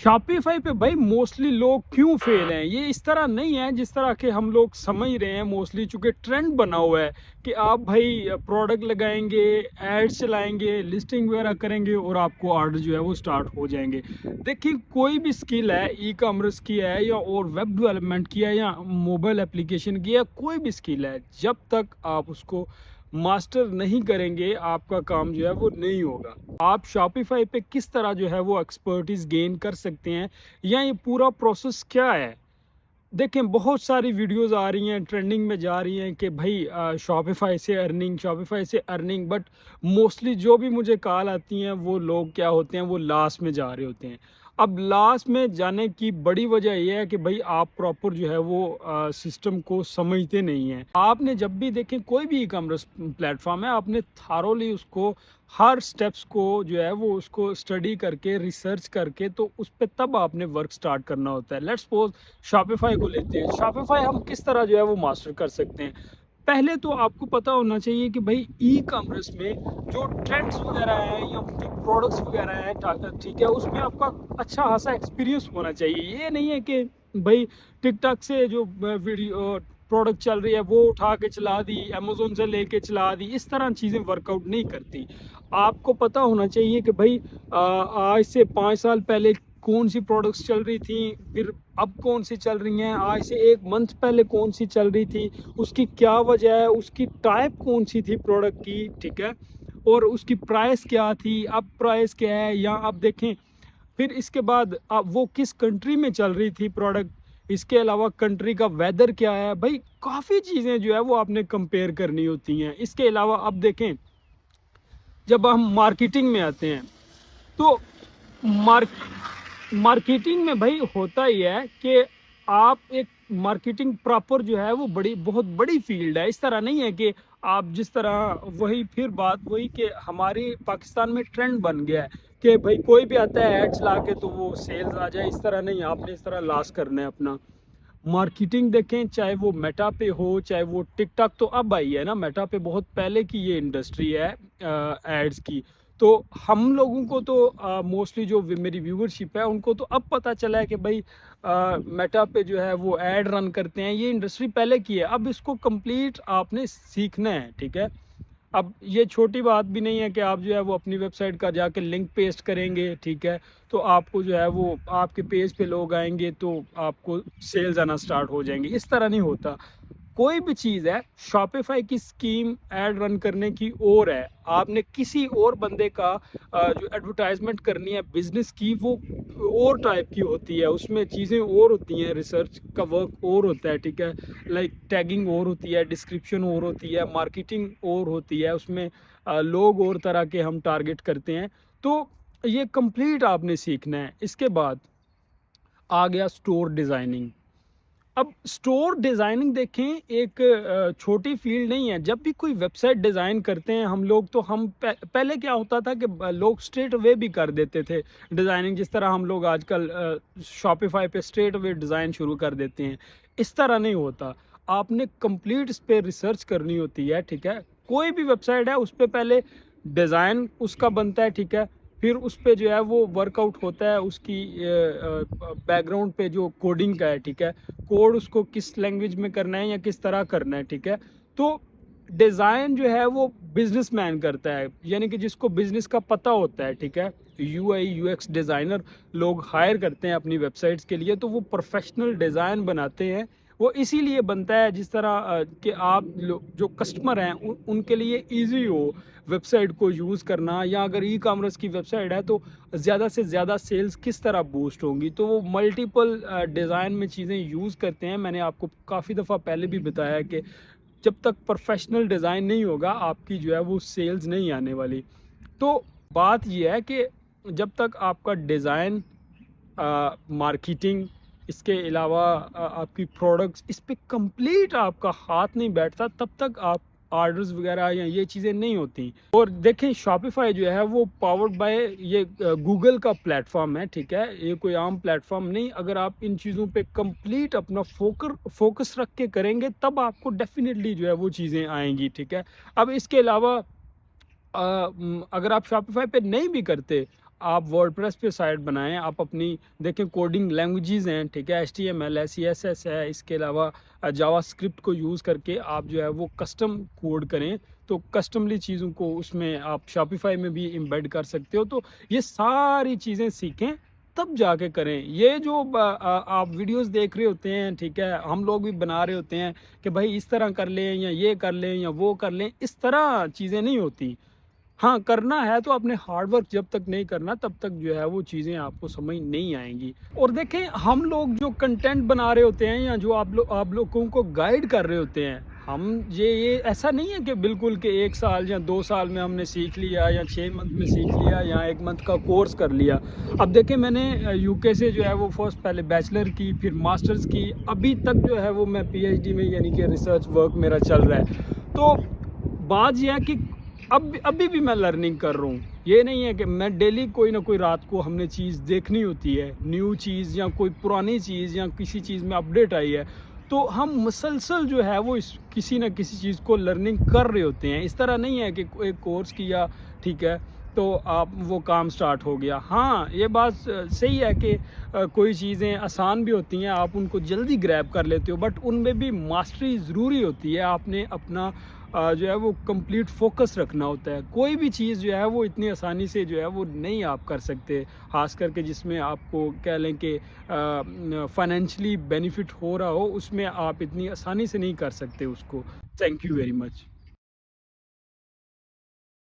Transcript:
Shopify पे भाई mostly लोग क्यों फेल हैं? ये इस तरह नहीं है जिस तरह के हम लोग समझ रहे हैं। मोस्टली चूंकि ट्रेंड बना हुआ है कि आप भाई प्रोडक्ट लगाएंगे, एड्स चलाएंगे, लिस्टिंग वगैरह करेंगे और आपको ऑर्डर जो है वो स्टार्ट हो जाएंगे। देखिए, कोई भी स्किल है, ई कॉमर्स की है या और वेब डेवलपमेंट की है या मोबाइल एप्लीकेशन की है, कोई भी स्किल है, जब तक आप उसको मास्टर नहीं करेंगे आपका काम जो है वो नहीं होगा। आप शॉपिफाई पे किस तरह जो है वो एक्सपर्टीज गेन कर सकते हैं या ये पूरा प्रोसेस क्या है? देखें, बहुत सारी वीडियोस आ रही हैं, ट्रेंडिंग में जा रही हैं कि भाई शॉपिफाई से अर्निंग, शॉपिफाई से अर्निंग, बट मोस्टली जो भी मुझे कॉल आती हैं वो लोग क्या होते हैं, वो लास्ट में जा रहे होते हैं। अब लास्ट में जाने की बड़ी वजह यह है कि भाई आप प्रॉपर जो है वो सिस्टम को समझते नहीं हैं। आपने जब भी देखें कोई भी ई कॉमर्स प्लेटफॉर्म है, आपने थारोली उसको हर स्टेप्स को जो है वो उसको स्टडी करके, रिसर्च करके, तो उस पर तब आपने वर्क स्टार्ट करना होता है। लेट्स सपोज शॉपिफाई को लेते हैं। शॉपिफाई हम किस तरह जो है वो मास्टर कर सकते हैं? पहले तो आपको पता होना चाहिए कि भाई ई कॉमर्स में जो ट्रेंड्स वगैरह हैं या उनके प्रोडक्ट्स वगैरह हैं, ठीक है, उसमें आपका अच्छा खासा एक्सपीरियंस होना चाहिए। ये नहीं है कि भाई टिकटॉक से जो वीडियो प्रोडक्ट चल रही है वो उठा के चला दी, अमेजोन से लेके चला दी, इस तरह चीज़ें वर्कआउट नहीं करती। आपको पता होना चाहिए कि भाई आज से 5 साल पहले कौन सी प्रोडक्ट्स चल रही थी, फिर अब कौन सी चल रही हैं, आज से 1 मंथ पहले कौन सी चल रही थी, उसकी क्या वजह है, उसकी टाइप कौन सी थी प्रोडक्ट की, ठीक है, और उसकी प्राइस क्या थी, अब प्राइस क्या है, या आप देखें फिर इसके बाद अब वो किस कंट्री में चल रही थी प्रोडक्ट, इसके अलावा कंट्री का वेदर क्या है। भाई काफ़ी चीज़ें जो है वो आपने कंपेयर करनी होती हैं। इसके अलावा अब देखें, जब हम मार्केटिंग में आते हैं तो मार्केटिंग में भाई होता ही है कि आप एक मार्केटिंग प्रॉपर जो है वो बहुत बड़ी फील्ड है। इस तरह नहीं है कि आप जिस तरह वही कि हमारे पाकिस्तान में ट्रेंड बन गया है कि भाई कोई भी आता है ऐड चला के तो वो सेल्स आ जाए। इस तरह नहीं, आपने इस तरह लॉस करना है अपना। मार्केटिंग देखें, चाहे वो मेटा पे हो, चाहे वो टिकटॉक, तो अब आई है ना, मेटा पे बहुत पहले की ये इंडस्ट्री है एड्स की। तो हम लोगों को तो मोस्टली जो मेरी व्यूअरशिप है उनको तो अब पता चला है कि भाई मेटा पे जो है वो ऐड रन करते हैं। ये इंडस्ट्री पहले की है, अब इसको कंप्लीट आपने सीखना है, ठीक है। अब ये छोटी बात भी नहीं है कि आप जो है वो अपनी वेबसाइट का जाके लिंक पेस्ट करेंगे, ठीक है, तो आपको जो है वो आपके पेज पे लोग आएंगे तो आपको सेल्स आना स्टार्ट हो जाएंगे। इस तरह नहीं होता। कोई भी चीज़ है, शॉपिफाई की स्कीम ऐड रन करने की और है, आपने किसी और बंदे का जो एडवर्टाइजमेंट करनी है बिजनेस की, वो और टाइप की होती है, उसमें चीज़ें और होती हैं, रिसर्च का वर्क और होता है, ठीक है, लाइक टैगिंग और होती है, डिस्क्रिप्शन और होती है, मार्केटिंग और होती है, उसमें लोग और तरह के हम टारगेट करते हैं। तो ये कंप्लीट आपने सीखना है। इसके बाद आ गया स्टोर डिज़ाइनिंग। अब स्टोर डिज़ाइनिंग देखें, एक छोटी फील्ड नहीं है। जब भी कोई वेबसाइट डिज़ाइन करते हैं हम लोग, तो हम पहले क्या होता था कि लोग स्ट्रेट अवे भी कर देते थे डिज़ाइनिंग, जिस तरह हम लोग आजकल शॉपिफाई पे स्ट्रेट अवे डिज़ाइन शुरू कर देते हैं। इस तरह नहीं होता, आपने कंप्लीट इस पर रिसर्च करनी होती है, ठीक है। कोई भी वेबसाइट है उस पर पहले डिज़ाइन उसका बनता है, ठीक है, फिर उस पे जो है वो वर्कआउट होता है, उसकी बैकग्राउंड पे जो कोडिंग का है, ठीक है, कोड उसको किस लैंग्वेज में करना है या किस तरह करना है, ठीक है। तो डिज़ाइन जो है वो बिजनेसमैन करता है, यानी कि जिसको बिजनेस का पता होता है, ठीक है। यूआई यूएक्स डिज़ाइनर लोग हायर करते हैं अपनी वेबसाइट्स के लिए, तो वो प्रोफेशनल डिज़ाइन बनाते हैं। वो इसीलिए बनता है जिस तरह कि आप जो कस्टमर हैं उनके लिए इजी हो वेबसाइट को यूज़ करना, या अगर ई कॉमर्स की वेबसाइट है तो ज़्यादा से ज़्यादा सेल्स किस तरह बूस्ट होंगी। तो वो मल्टीपल डिज़ाइन में चीज़ें यूज़ करते हैं। मैंने आपको काफ़ी दफ़ा पहले भी बताया कि जब तक प्रोफेशनल डिज़ाइन नहीं होगा आपकी जो है वो सेल्स नहीं आने वाली। तो बात ये है कि जब तक आपका डिज़ाइन, मार्केटिंग, इसके अलावा आपकी प्रोडक्ट्स, इस पे कंप्लीट आपका हाथ नहीं बैठता, तब तक आप ऑर्डर्स वगैरह या ये चीज़ें नहीं होती। और देखें, शॉपिफाई जो है वो पावर्ड बाय ये गूगल का प्लेटफॉर्म है, ठीक है, ये कोई आम प्लेटफॉर्म नहीं। अगर आप इन चीज़ों पे कंप्लीट अपना फोकस रख के करेंगे तब आपको डेफिनेटली जो है वो चीज़ें आएंगी, ठीक है। अब इसके अलावा अगर आप शॉपिफाई पे नहीं भी करते, آپ WordPress پہ سائٹ بنائیں, آپ اپنی دیکھیں کوڈنگ لینگویجز ہیں, ٹھیک ہے, HTML ہے, CSS ہے, اس کے علاوہ جاوا اسکرپٹ کو یوز کر کے آپ جو ہے وہ کسٹم کوڈ کریں, تو کسٹملی چیزوں کو اس میں آپ شاپیفائی میں بھی امبیڈ کر سکتے ہو. تو یہ ساری چیزیں سیکھیں تب جا کے کریں. یہ جو آپ ویڈیوز دیکھ رہے ہوتے ہیں, ٹھیک ہے, ہم لوگ بھی بنا رہے ہوتے ہیں کہ بھائی اس طرح کر لیں یا یہ کر لیں یا وہ کر لیں, اس طرح چیزیں نہیں ہوتی. ہاں کرنا ہے تو اپنے ہارڈ ورک جب تک نہیں کرنا تب تک جو ہے وہ چیزیں آپ کو سمجھ نہیں آئیں گی. اور دیکھیں ہم لوگ جو کنٹینٹ بنا رہے ہوتے ہیں یا جو آپ لوگوں کو گائیڈ کر رہے ہوتے ہیں, ہم یہ ایسا نہیں ہے کہ بالکل کہ 1 سال یا 2 سال میں ہم نے سیکھ لیا یا 6 منتھ میں سیکھ لیا یا 1 منتھ کا کورس کر لیا. اب دیکھیں میں نے UK سے جو ہے وہ فرسٹ پہلے بیچلر کی, پھر ماسٹرز کی, ابھی تک جو ہے وہ میں PhD میں یعنی کہ ریسرچ ورک میرا چل رہا ہے. تو بات یہ ہے کہ ابھی بھی میں لرننگ کر رہا ہوں. یہ نہیں ہے کہ میں ڈیلی کوئی نہ کوئی رات کو ہم نے چیز دیکھنی ہوتی ہے, نیو چیز یا کوئی پرانی چیز یا کسی چیز میں اپڈیٹ آئی ہے, تو ہم مسلسل جو ہے وہ کسی نہ کسی چیز کو لرننگ کر رہے ہوتے ہیں. اس طرح نہیں ہے کہ ایک کورس کیا, ٹھیک ہے, تو آپ وہ کام سٹارٹ ہو گیا. ہاں یہ بات صحیح ہے کہ کوئی چیزیں آسان بھی ہوتی ہیں, آپ ان کو جلدی گریب کر لیتے ہو, بٹ ان میں بھی ماسٹری ضروری ہوتی ہے. آپ نے اپنا جو ہے وہ کمپلیٹ فوکس رکھنا ہوتا ہے. کوئی بھی چیز جو ہے وہ اتنی آسانی سے جو ہے وہ نہیں آپ کر سکتے, خاص کر کے جس میں آپ کو کہہ لیں کہ فائنینشلی بینیفٹ ہو رہا ہو, اس میں آپ اتنی آسانی سے نہیں کر سکتے اس کو. Thank you very much.